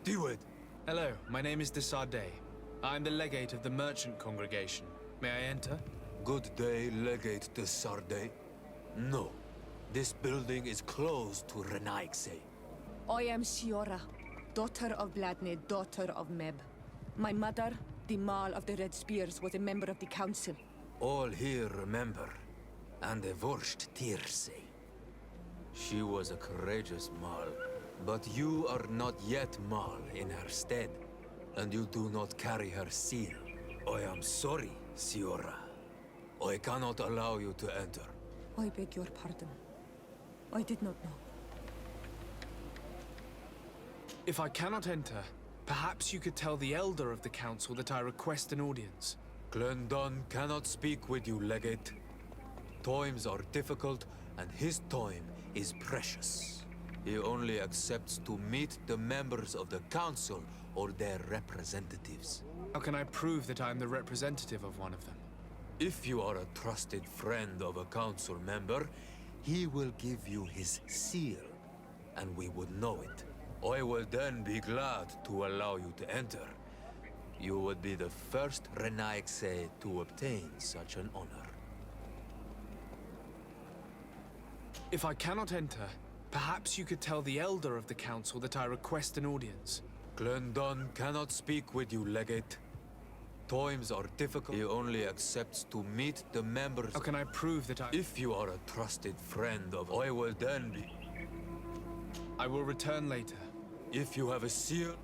Steward! Hello, my name is Desardet. I'm the legate of the merchant congregation. May I enter? Good day, Legate de Sardet. No. This building is closed to Renaigse. I am Siora, daughter of Bladne, daughter of Meb. My mother, the Mal of the Red Spears, was a member of the council. All here remember, and the Vorst Tirse. She was a courageous Mal, but you are not yet Mal in her stead, and you do not carry her seal. I am sorry, Siora. I cannot allow you to enter. I beg your pardon. I did not know. If I cannot enter, perhaps you could tell the elder of the council that I request an audience. Glendon cannot speak with you, Legate. Times are difficult, and his time is precious. He only accepts to meet the members of the council or their representatives. How can I prove that I am the representative of one of them? If you are a trusted friend of a council member, he will give you his seal, and we would know it. I will then be glad to allow you to enter. You would be the first Renaigse to obtain such an honor. If I cannot enter, perhaps you could tell the elder of the council that I request an audience. Glendon cannot speak with you, Legate. Times are difficult. He only accepts to meet the members. How can I prove that I... If you are a trusted friend of... I will then be... I will return later. If you have a seal...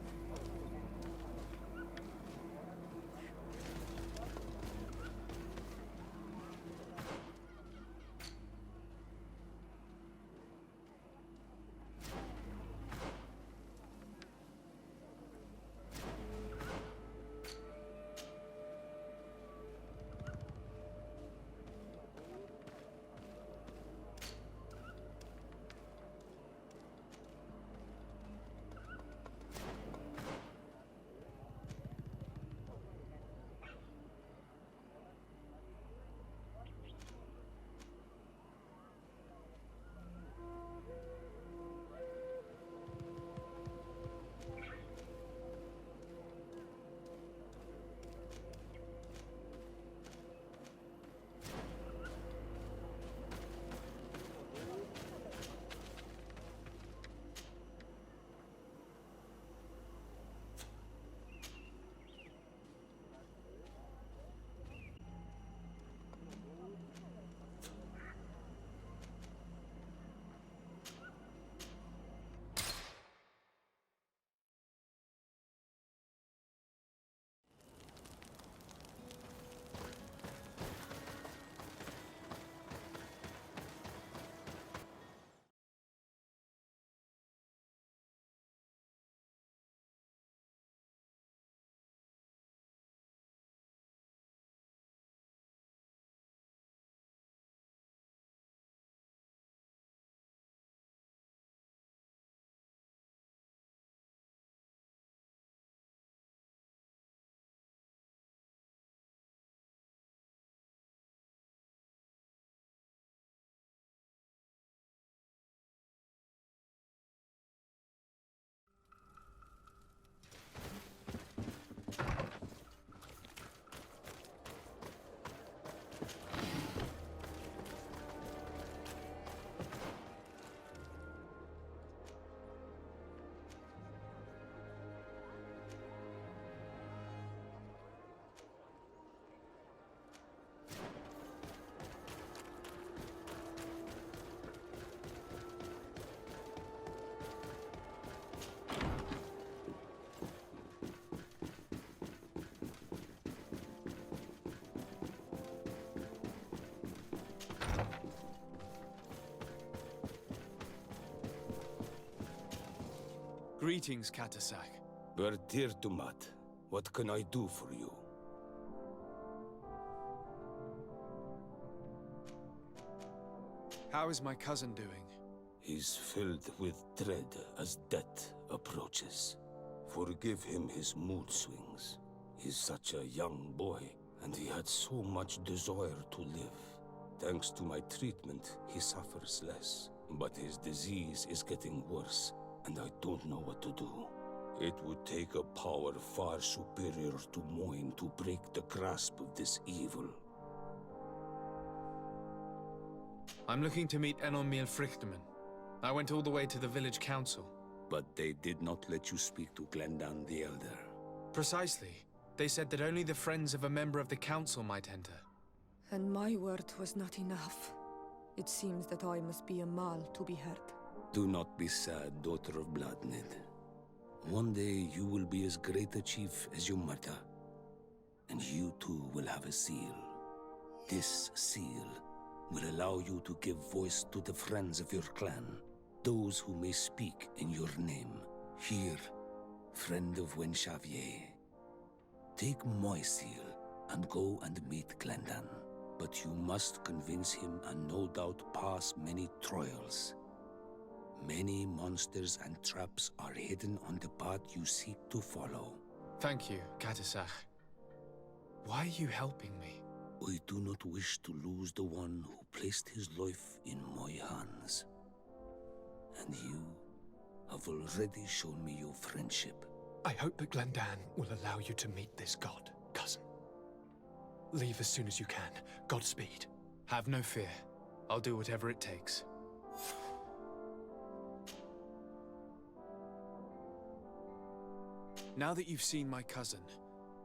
Greetings, Katasak. Bertirtumat, what can I do for you? How is my cousin doing? He's filled with dread as death approaches. Forgive him his mood swings. He's such a young boy, and he had so much desire to live. Thanks to my treatment, he suffers less. But his disease is getting worse, and I don't know what to do. It would take a power far superior to mine to break the grasp of this evil. I'm looking to meet Enormil Frichterman. I went all the way to the village council. But they did not let you speak to Glendan the Elder. Precisely. They said that only the friends of a member of the council might enter. And my word was not enough. It seems that I must be a Mal to be heard. Do not be sad, daughter of Bloodned. One day you will be as great a chief as your mother. And you too will have a seal. This seal will allow you to give voice to the friends of your clan, those who may speak in your name. Here, friend of Wenxavier. Take my seal and go and meet Glendan. But you must convince him and no doubt pass many trials. Many monsters and traps are hidden on the path you seek to follow. Thank you, Katasach. Why are you helping me? I do not wish to lose the one who placed his life in my hands. And you have already shown me your friendship. I hope that Glendan will allow you to meet this god, cousin. Leave as soon as you can. Godspeed. Have no fear. I'll do whatever it takes. Now that you've seen my cousin,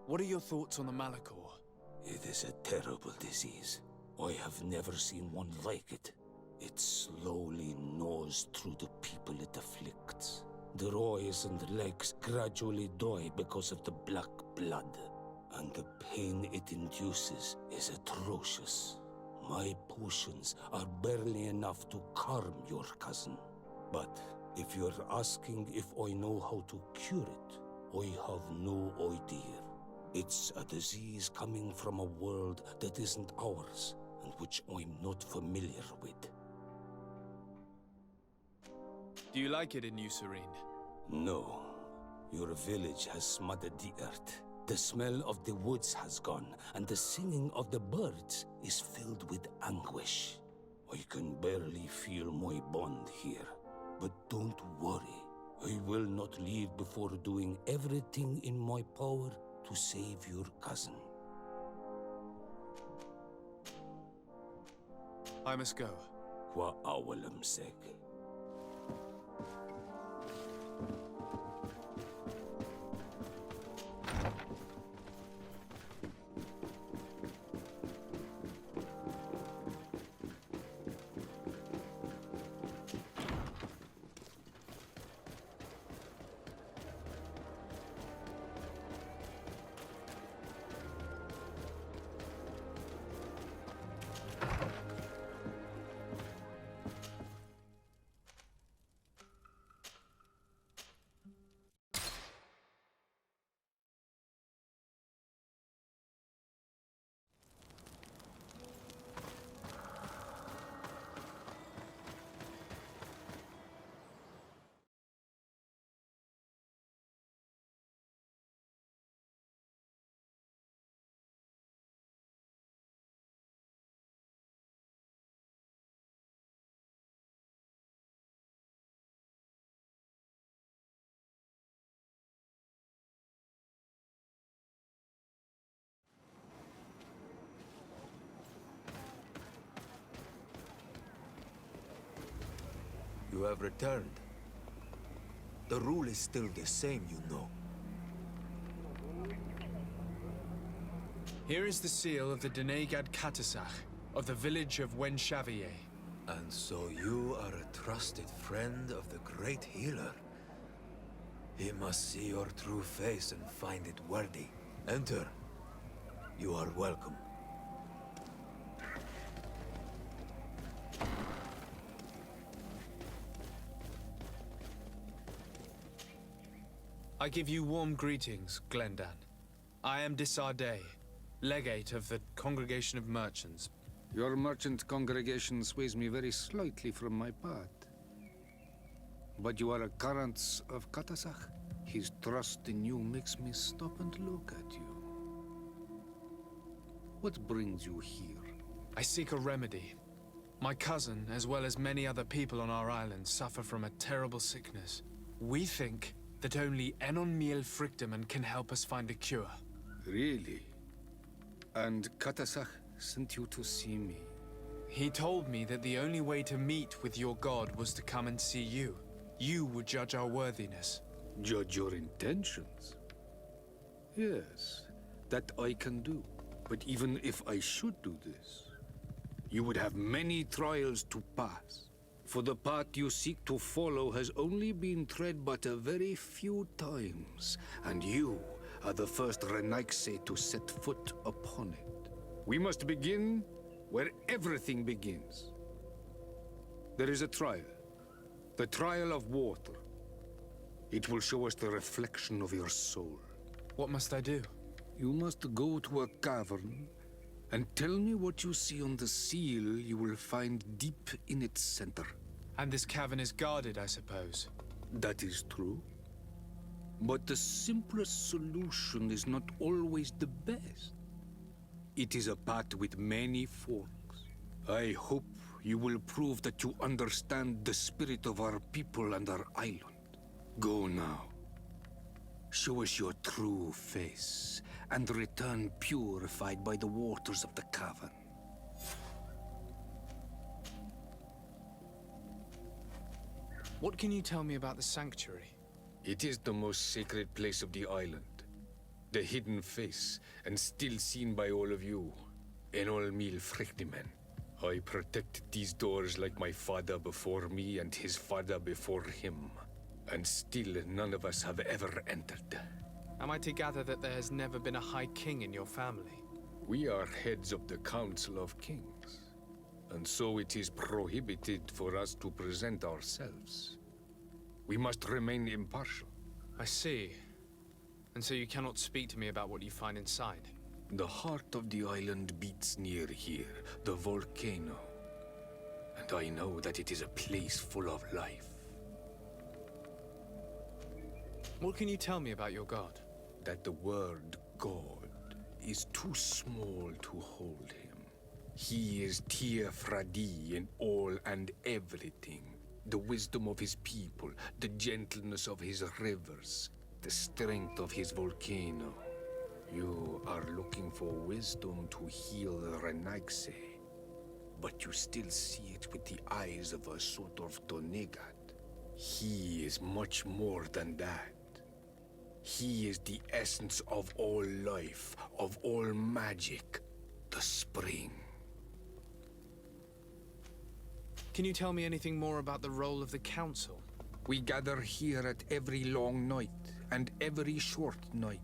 what are your thoughts on the Malachor? It is a terrible disease. I have never seen one like it. It slowly gnaws through the people it afflicts. Their eyes and legs gradually die because of the black blood. And the pain it induces is atrocious. My potions are barely enough to calm your cousin. But if you're asking if I know how to cure it, I have no idea. It's a disease coming from a world that isn't ours, and which I'm not familiar with. Do you like it in New Serene? No. Your village has smothered the earth. The smell of the woods has gone, and the singing of the birds is filled with anguish. I can barely feel my bond here. But don't worry. I will not leave before doing everything in my power to save your cousin. I must go. Kwa awalam seg. You have returned. The rule is still the same, you know. Here is the seal of the Denegad Katasach, of the village of Wenxavier. And so you are a trusted friend of the great healer. He must see your true face and find it worthy. Enter. You are welcome. I give you warm greetings, Glendan. I am Disarday, legate of the Congregation of Merchants. Your merchant congregation sways me very slightly from my path. But you are a current of Katasach. His trust in you makes me stop and look at you. What brings you here? I seek a remedy. My cousin, as well as many other people on our island, suffer from a terrible sickness. We think that only Enon Miel Frichteman can help us find a cure. Really? And Katasach sent you to see me? He told me that the only way to meet with your god was to come and see you. You would judge our worthiness. Judge your intentions? Yes, that I can do. But even if I should do this, you would have many trials to pass. For the path you seek to follow has only been tread but a very few times, and you are the first Renaigse to set foot upon it. We must begin where everything begins. There is a trial. The trial of water. It will show us the reflection of your soul. What must I do? You must go to a cavern and tell me what you see on the seal you will find deep in its center. And this cavern is guarded, I suppose. That is true. But the simplest solution is not always the best. It is a path with many forks. I hope you will prove that you understand the spirit of our people and our island. Go now. Show us your true face, and return purified by the waters of the cavern. What can you tell me about the sanctuary? It is the most sacred place of the island. The hidden face, and still seen by all of you. Enol Mil Frechtimen. I protected these doors like my father before me and his father before him. And still none of us have ever entered. Am I to gather that there has never been a High King in your family? We are heads of the Council of Kings. And so it is prohibited for us to present ourselves. We must remain impartial. I see. And so you cannot speak to me about what you find inside? The heart of the island beats near here, the volcano. And I know that it is a place full of life. What can you tell me about your god? That the word God is too small to hold him. He is Tir Fradi in all and everything. The wisdom of his people, the gentleness of his rivers, the strength of his volcano. You are looking for wisdom to heal the Renaigse, but you still see it with the eyes of a sort of Donegat. He is much more than that. He is the essence of all life, of all magic, the spring. Can you tell me anything more about the role of the Council? We gather here at every long night and every short night.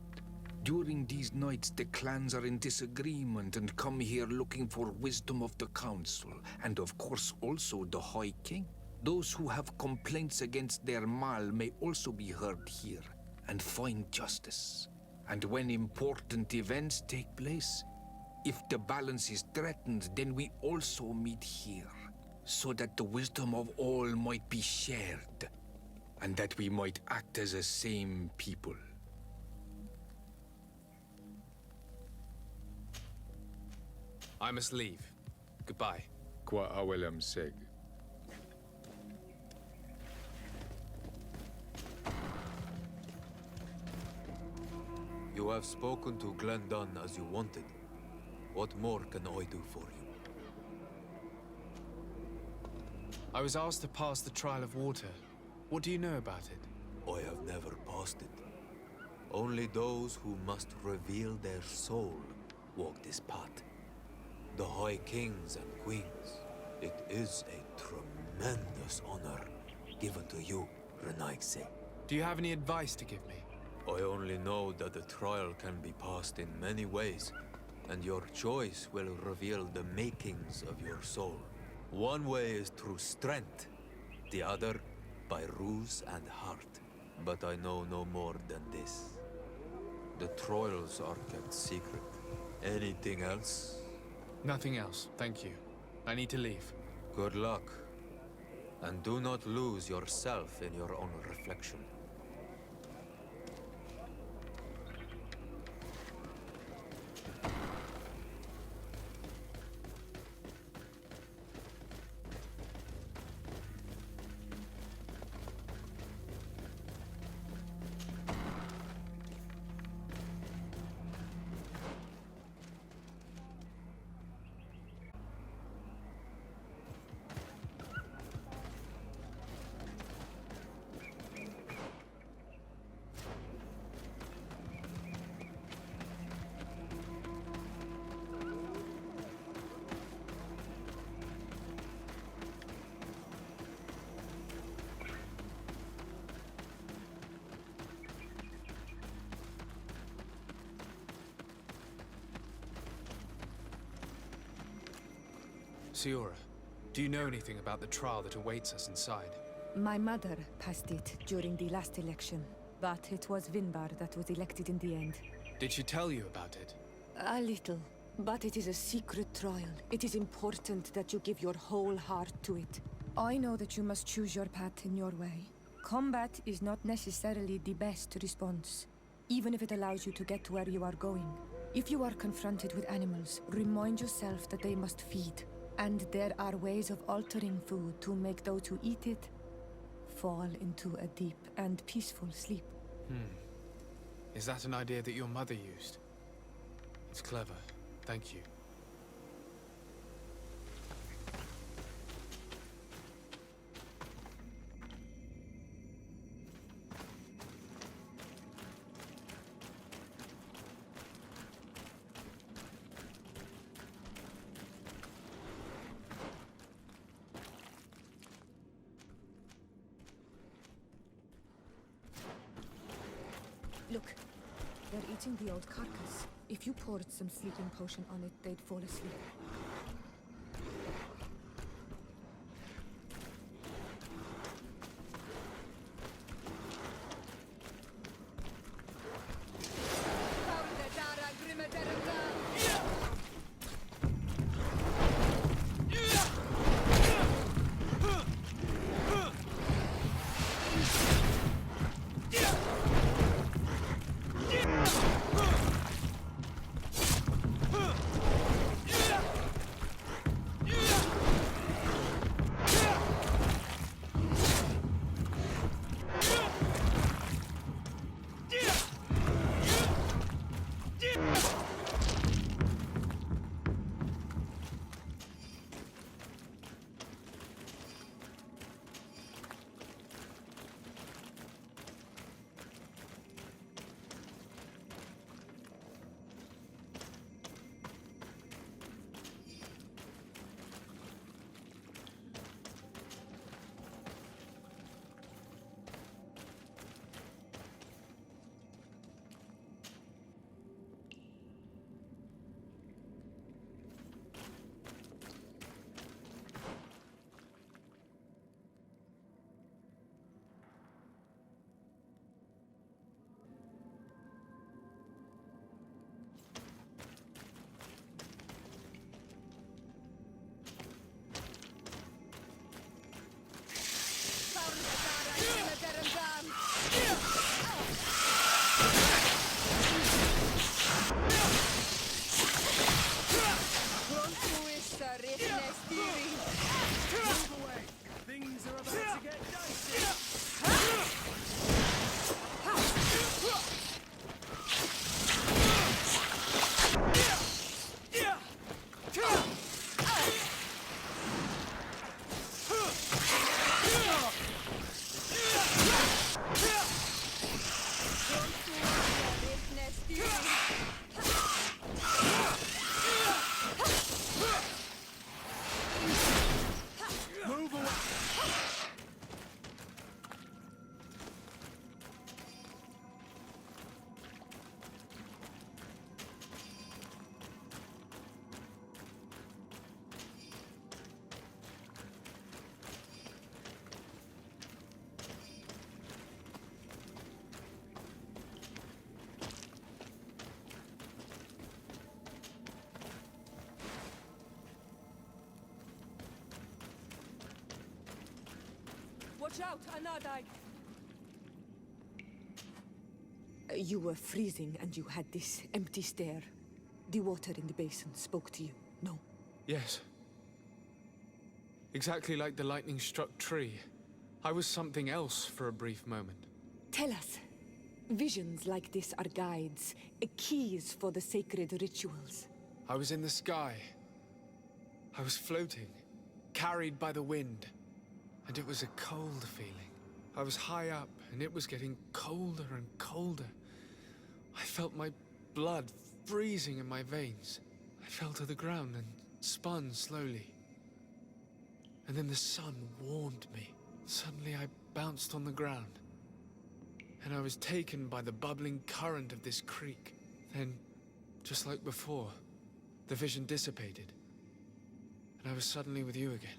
During these nights, the clans are in disagreement and come here looking for wisdom of the Council, and of course also the High King. Those who have complaints against their Mal may also be heard here and find justice. And when important events take place, if the balance is threatened, then we also meet here, so that the wisdom of all might be shared, and that we might act as a same people. I must leave. Goodbye. Qua awelam seg. You have spoken to Glendon as you wanted. What more can I do for you? I was asked to pass the trial of water. What do you know about it? I have never passed it. Only those who must reveal their soul walk this path. The High Kings and Queens. It is a tremendous honor given to you, Renaigse. Do you have any advice to give me? I only know that the trial can be passed in many ways, and your choice will reveal the makings of your soul. One way is through strength, the other by ruse and heart. But I know no more than this. The trials are kept secret. Anything else? Nothing else, thank you. I need to leave. Good luck. And do not lose yourself in your own reflection. Siora, do you know anything about the trial that awaits us inside? My mother passed it during the last election, but it was Vinbar that was elected in the end. Did she tell you about it? A little, but it is a secret trial. It is important that you give your whole heart to it. I know that you must choose your path in your way. Combat is not necessarily the best response, even if it allows you to get to where you are going. If you are confronted with animals, remind yourself that they must feed, and there are ways of altering food to make those who eat it fall into a deep and peaceful sleep. Is that an idea that your mother used? It's clever. Thank you. Look, they're eating the old carcass. If you poured some sleeping potion on it, they'd fall asleep. Watch out, Anadai! You were freezing and you had this empty stare. The water in the basin spoke to you, no? Yes. Exactly like the lightning-struck tree. I was something else for a brief moment. Tell us. Visions like this are guides, keys for the sacred rituals. I was in the sky. I was floating, carried by the wind. And it was a cold feeling. I was high up, and it was getting colder and colder. I felt my blood freezing in my veins. I fell to the ground and spun slowly. And then the sun warmed me. Suddenly I bounced on the ground. And I was taken by the bubbling current of this creek. Then, just like before, the vision dissipated. and I was suddenly with you again.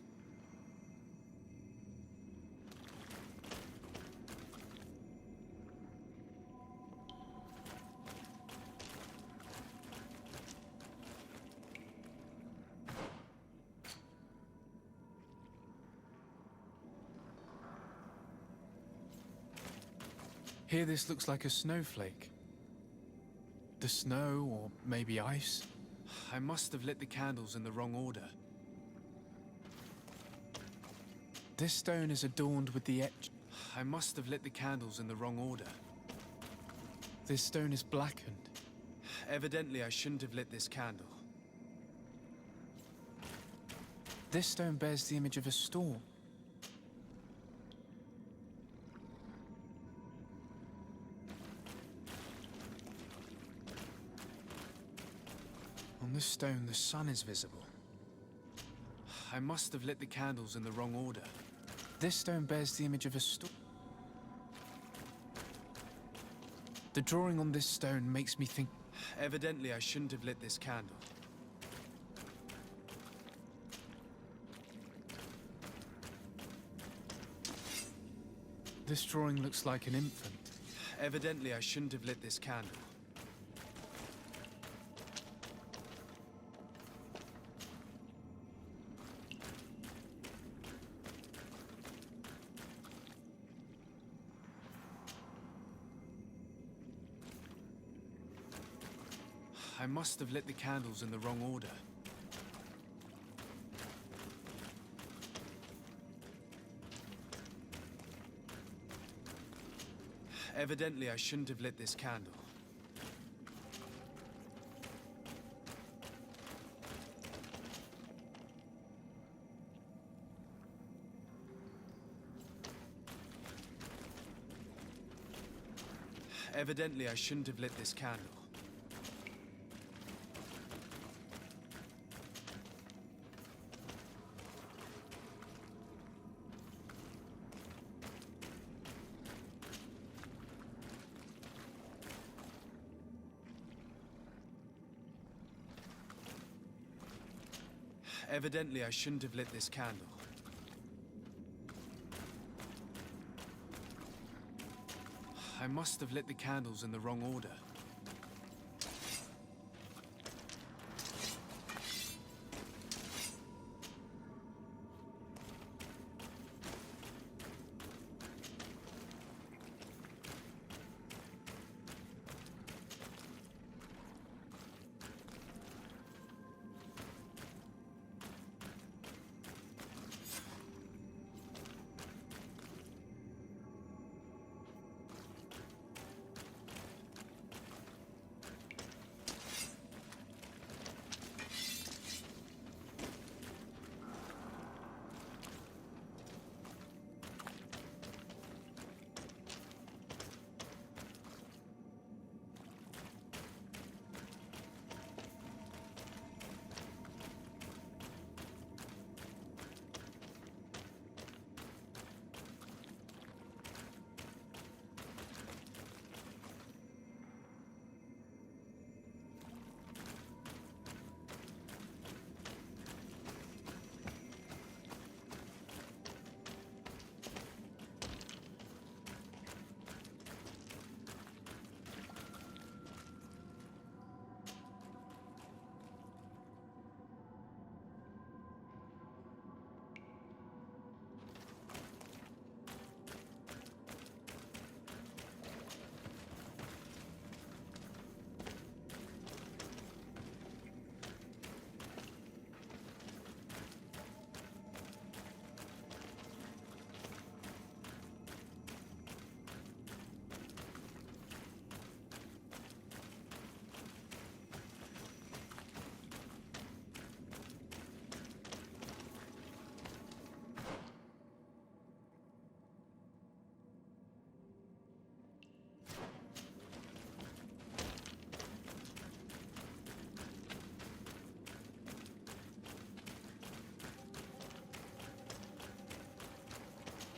Here this looks like a snowflake. The snow, or maybe ice. I must have lit the candles in the wrong order. This stone is adorned with the etch. I must have lit the candles in the wrong order. This stone is blackened. Evidently, I shouldn't have lit this candle. This stone bears the image of a storm. On this stone, the sun is visible. I must have lit the candles in the wrong order. This stone bears the image of a storm. The drawing on this stone makes me think... Evidently, I shouldn't have lit this candle. This drawing looks like an infant. Evidently, I shouldn't have lit this candle. I must have lit the candles in the wrong order. Evidently, I shouldn't have lit this candle. Evidently, I shouldn't have lit this candle. Evidently, I shouldn't have lit this candle. I must have lit the candles in the wrong order.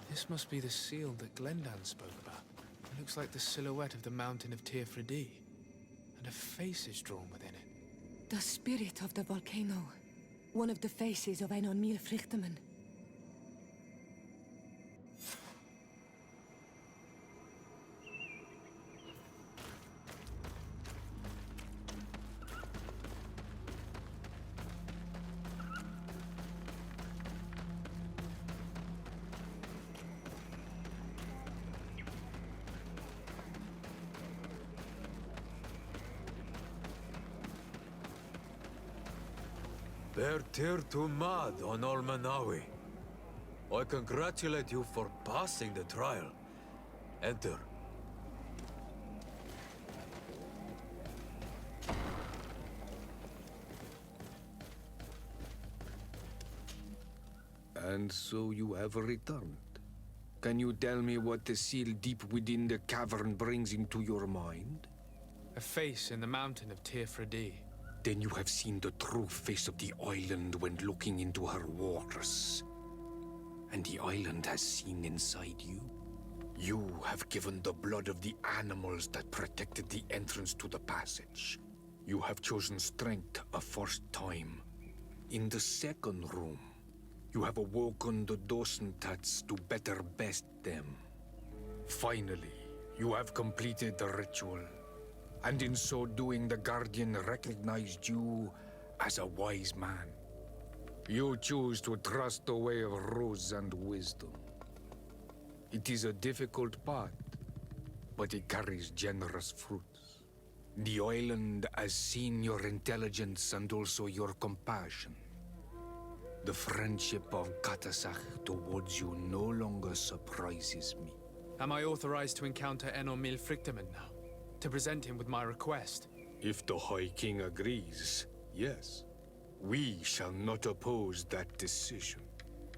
This must be the seal that Glendan spoke about. It looks like the silhouette of the mountain of Tir-Fredi, and a face is drawn within it. The spirit of the volcano. One of the faces of Einon Mílfrichtemann. Bear tear to mad on Olmanawi. I congratulate you for passing the trial. Enter. And so you have returned. Can you tell me what the seal deep within the cavern brings into your mind? A face in the mountain of Tirfredi. Then you have seen the true face of the island when looking into her waters. And the island has seen inside you. You have given the blood of the animals that protected the entrance to the passage. You have chosen strength a first time. In the second room, you have awoken the Dosentats to better best them. Finally, you have completed the ritual. And in so doing, the Guardian recognized you as a wise man. You choose to trust the way of ruse and wisdom. It is a difficult path, but it carries generous fruits. The island has seen your intelligence and also your compassion. The friendship of Katasach towards you no longer surprises me. Am I authorized to encounter Einon Mílfrichtemann now? To present him with my request? If the High King agrees, yes. We shall not oppose that decision.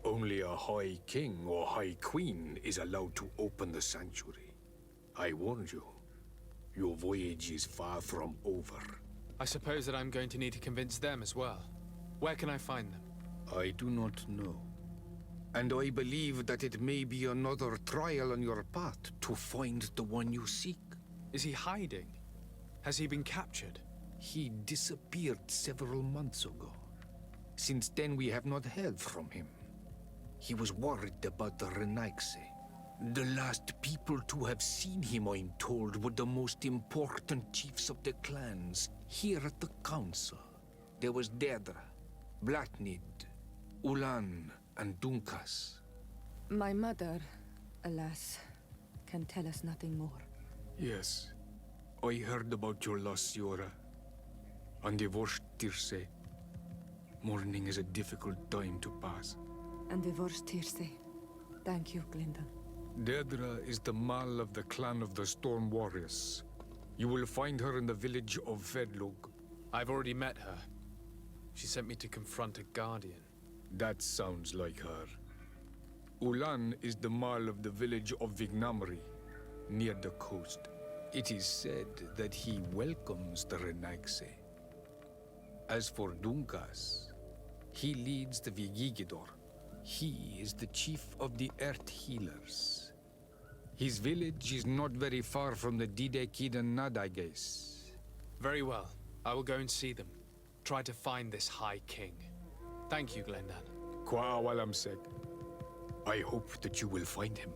Only a High King or High Queen is allowed to open the sanctuary. I warned you. Your voyage is far from over. I suppose that I'm going to need to convince them as well. Where can I find them? I do not know. And I believe that it may be another trial on your path to find the one you seek. Is he hiding? Has he been captured? He disappeared several months ago. Since then, we have not heard from him. He was worried about the Renaigse. The last people to have seen him, I'm told, were the most important chiefs of the clans here at the council. There was Deirdre, Blatnid, Ulan, and Dunkas. My mother, alas, can tell us nothing more. Yes, I heard about your loss, Siora. And divorced Tirse. Mourning is a difficult time to pass. And divorced Tirse. Thank you, Glyndon. Deirdre is the Mal of the clan of the Storm Warriors. You will find her in the village of Vedlog. I've already met her. She sent me to confront a guardian. That sounds like her. Ulan is the Mal of the village of Vignamri, near the coast. It is said that he welcomes the Renaigse. As for Dunkas, he leads the Vigigidor. He is the chief of the Earth Healers. His village is not very far from the Didekidan Nadages. Very well. I will go and see them. Try to find this High King. Thank you, Glendan. Kwa awalam seg. I hope that you will find him.